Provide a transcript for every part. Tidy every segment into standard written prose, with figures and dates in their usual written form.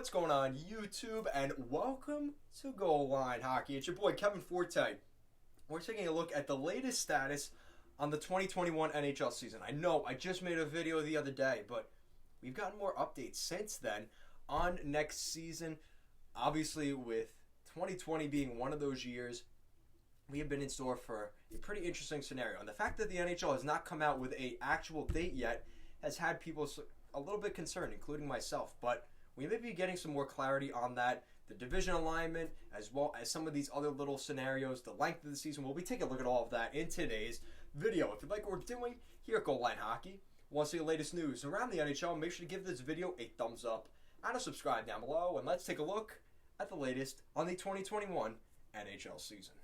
What's going on, YouTube, and welcome to Goal Line Hockey. It's your boy Kevin Forte. We're taking a look at the latest status on the 2021 NHL season. I know I just made a video the other day, but we've gotten more updates since then on next season. Obviously, with 2020 being one of those years, we have been in store for a pretty interesting scenario. And the fact that the NHL has not come out with an actual date yet has had people a little bit concerned, including myself. But we may be getting some more clarity on that, the division alignment, as well as some of these other little scenarios, the length of the season. We'll be taking a look at all of that in today's video. If you like what we're doing here at Goal Line Hockey, want to see the latest news around the NHL, make sure to give this video a thumbs up and a subscribe down below. And let's take a look at the latest on the 2021 NHL season.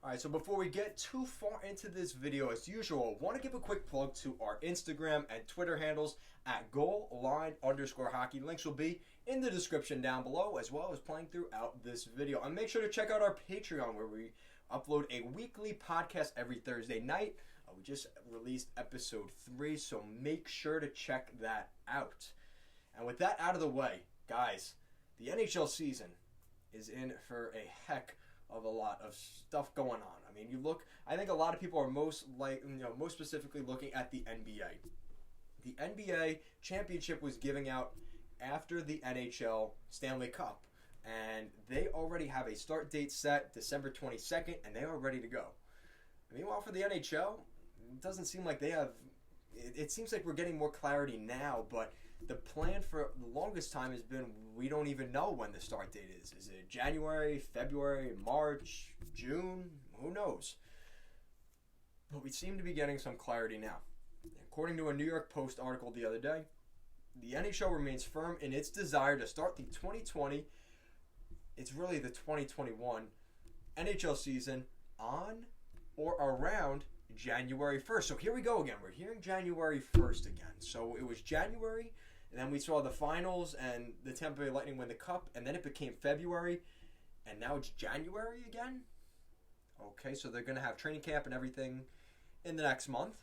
Alright, so before we get too far into this video, as usual, I want to give a quick plug to our Instagram and Twitter handles at goalline_hockey. Links will be in the description down below, as well as playing throughout this video. And make sure to check out our Patreon, where we upload a weekly podcast every Thursday night. We just released episode 3, so make sure to check that out. And with that out of the way, guys, the NHL season is in for a heck of a lot of stuff going on. I mean, I think a lot of people are most specifically looking at the NBA. The NBA championship was giving out after the NHL Stanley Cup, and they already have a start date set, December 22nd, and they are ready to go. Meanwhile, for the NHL, it doesn't seem like they have. It seems like we're getting more clarity now, but the plan for the longest time has been we don't even know when the start date is. Is it January, February, March, June? Who knows? But we seem to be getting some clarity now. According to a New York Post article the other day, the NHL remains firm in its desire to start the 2020, it's really the 2021 NHL season on or around January 1st. So here we go again. We're hearing January 1st again. So it was January, and then we saw the finals and the Tampa Bay Lightning win the Cup, and then it became February, and now it's January again? Okay, so they're going to have training camp and everything in the next month.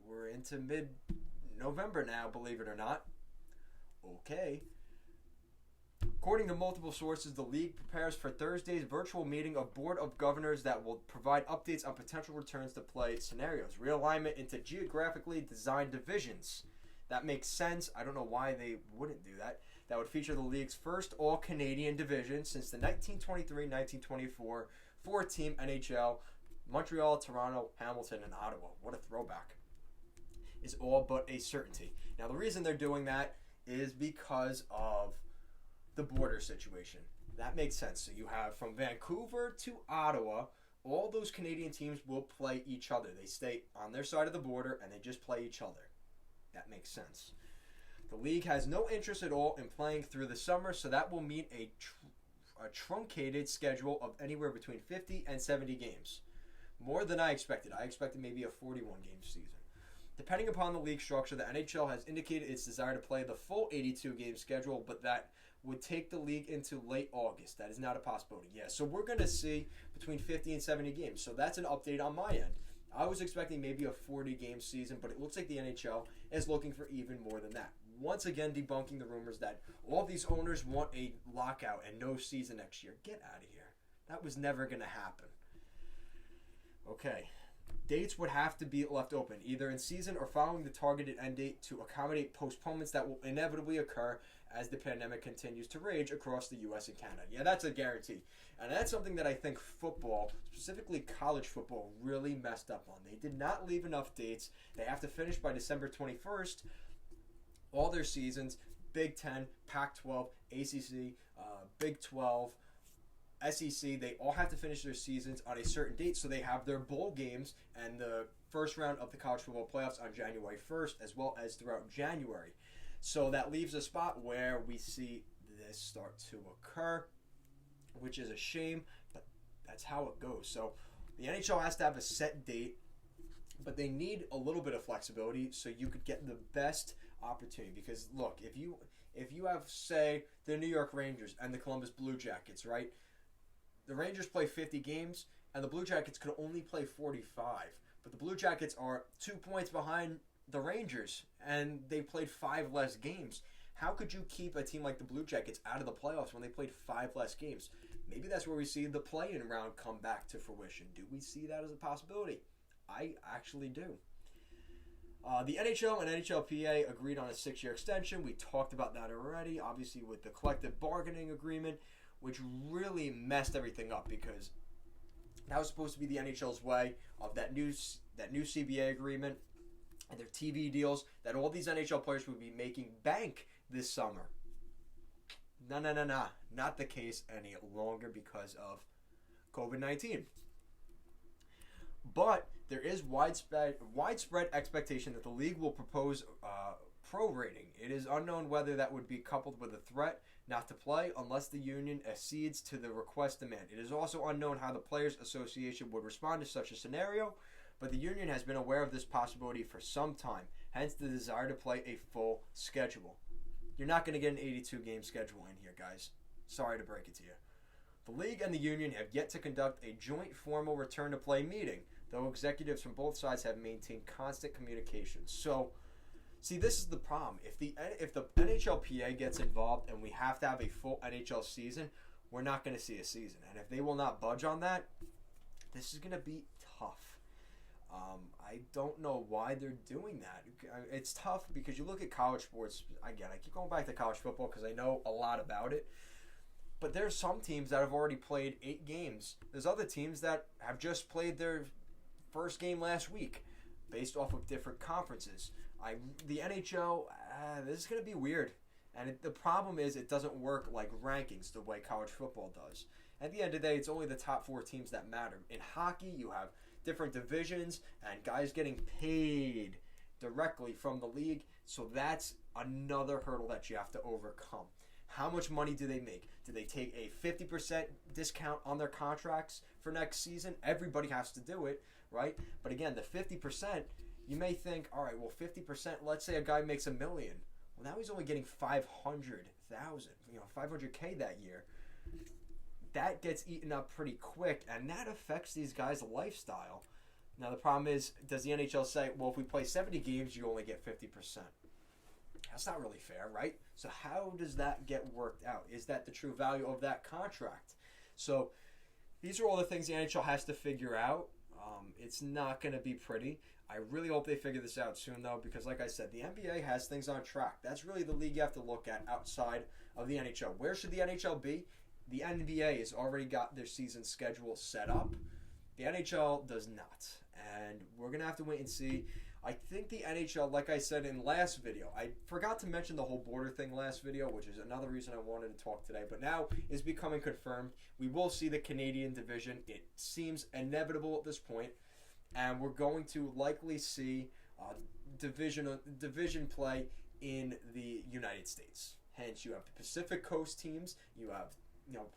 We're into mid-November now, believe it or not. Okay. According to multiple sources, the league prepares for Thursday's virtual meeting of Board of Governors that will provide updates on potential returns to play scenarios. Realignment into geographically designed divisions. That makes sense. I don't know why they wouldn't do that. That would feature the league's first all-Canadian division since the 1923-1924 four-team NHL. Montreal, Toronto, Hamilton, and Ottawa. What a throwback. Is all but a certainty. Now, the reason they're doing that is because of the border situation. That makes sense. So you have from Vancouver to Ottawa, all those Canadian teams will play each other. They stay on their side of the border and they just play each other. That makes sense. The league has no interest at all in playing through the summer, so that will mean a truncated schedule of anywhere between 50 and 70 games. More than I expected. I expected maybe a 41-game season. Depending upon the league structure, the NHL has indicated its desire to play the full 82-game schedule, but that would take the league into late August. That is not a possibility. Yeah, so we're going to see between 50 and 70 games. So that's an update on my end. I was expecting maybe a 40-game season, but it looks like the NHL is looking for even more than that. Once again, debunking the rumors that all these owners want a lockout and no season next year. Get out of here. That was never going to happen. Okay. Dates would have to be left open, either in season or following the targeted end date to accommodate postponements that will inevitably occur as the pandemic continues to rage across the U.S. and Canada. Yeah, that's a guarantee. And that's something that I think football, specifically college football, really messed up on. They did not leave enough dates. They have to finish by December 21st, all their seasons, Big Ten, Pac-12, ACC, Big 12, SEC, they all have to finish their seasons on a certain date, so they have their bowl games and the first round of the college football playoffs on January 1st, as well as throughout January. So that leaves a spot where we see this start to occur, which is a shame, but that's how it goes. So the NHL has to have a set date, but they need a little bit of flexibility so you could get the best opportunity. Because look, if you have, say, the New York Rangers and the Columbus Blue Jackets, right? The Rangers play 50 games, and the Blue Jackets could only play 45. But the Blue Jackets are 2 points behind the Rangers, and they played 5 less games. How could you keep a team like the Blue Jackets out of the playoffs when they played 5 less games? Maybe that's where we see the play-in round come back to fruition. Do we see that as a possibility? I actually do. The NHL and NHLPA agreed on a 6-year extension. We talked about that already, obviously with the collective bargaining agreement, which really messed everything up because that was supposed to be the NHL's way of that new CBA agreement and their TV deals, that all these NHL players would be making bank this summer. No. Not the case any longer because of COVID-19. But there is widespread expectation that the league will propose prorating. It is unknown whether that would be coupled with a threat not to play unless the union accedes to the request demand. It is also unknown how the Players Association would respond to such a scenario, but the union has been aware of this possibility for some time, hence the desire to play a full schedule. You're not going to get an 82-game schedule in here, guys. Sorry to break it to you. The league and the union have yet to conduct a joint formal return-to-play meeting, though executives from both sides have maintained constant communication. So, see, this is the problem. If the NHLPA gets involved and we have to have a full NHL season, we're not going to see a season. And if they will not budge on that, this is going to be tough. I don't know why they're doing that. It's tough because you look at college sports. Again, I keep going back to college football because I know a lot about it. But there's some teams that have already played 8 games. There's other teams that have just played their first game last week based off of different conferences. The NHL, this is going to be weird. And the problem is it doesn't work like rankings the way college football does. At the end of the day, it's only the top 4 teams that matter. In hockey, you have different divisions and guys getting paid directly from the league. So that's another hurdle that you have to overcome. How much money do they make? Do they take a 50% discount on their contracts for next season? Everybody has to do it, right? But again, the 50%, you may think, all right, well, 50%, let's say a guy makes $1 million. Well, now he's only getting $500,000, $500K that year. That gets eaten up pretty quick, and that affects these guys' lifestyle. Now, the problem is, does the NHL say, well, if we play 70 games, you only get 50%? That's not really fair, right? So how does that get worked out? Is that the true value of that contract? So these are all the things the NHL has to figure out. It's not going to be pretty. I really hope they figure this out soon, though, because like I said, the NBA has things on track. That's really the league you have to look at outside of the NHL. Where should the NHL be? The NBA has already got their season schedule set up. The NHL does not. And we're going to have to wait and see. I think the NHL, like I said in last video, I forgot to mention the whole border thing last video, which is another reason I wanted to talk today, but now is becoming confirmed. We will see the Canadian division. It seems inevitable at this point, and we're going to likely see division play in the United States. Hence, you have the Pacific Coast teams. You have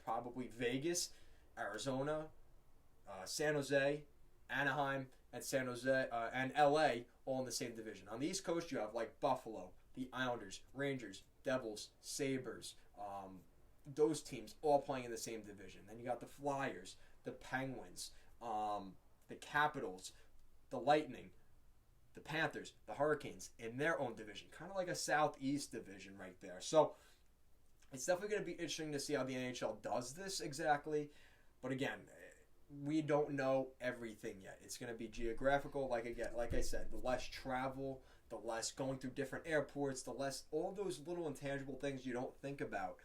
probably Vegas, Arizona, San Jose, Anaheim, and San Jose and LA all in the same division. On the East Coast, you have like Buffalo, the Islanders, Rangers, Devils, Sabres, those teams all playing in the same division. Then you got the Flyers, the Penguins, the Capitals, the Lightning, the Panthers, the Hurricanes in their own division. Kind of like a Southeast division right there. So it's definitely going to be interesting to see how the NHL does this exactly. But again, we don't know everything yet. It's going to be geographical, like I said, the less travel, the less going through different airports, the less all those little intangible things you don't think about.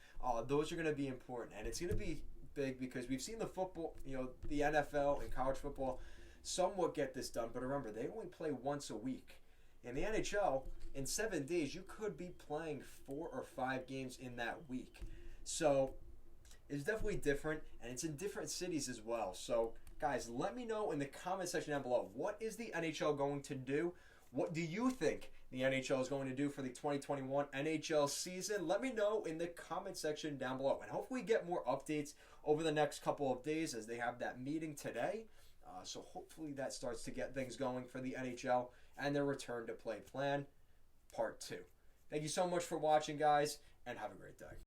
Those are going to be important, and it's going to be big because we've seen the football, the NFL and college football somewhat get this done, but remember, they only play once a week. In the NHL, in 7 days, you could be playing 4 or 5 games in that week. So it's definitely different, and it's in different cities as well. So, guys, let me know in the comment section down below. What is the NHL going to do? What do you think the NHL is going to do for the 2021 NHL season? Let me know in the comment section down below. And hopefully get more updates over the next couple of days as they have that meeting today. So hopefully that starts to get things going for the NHL and their return to play plan, part 2. Thank you so much for watching, guys, and have a great day.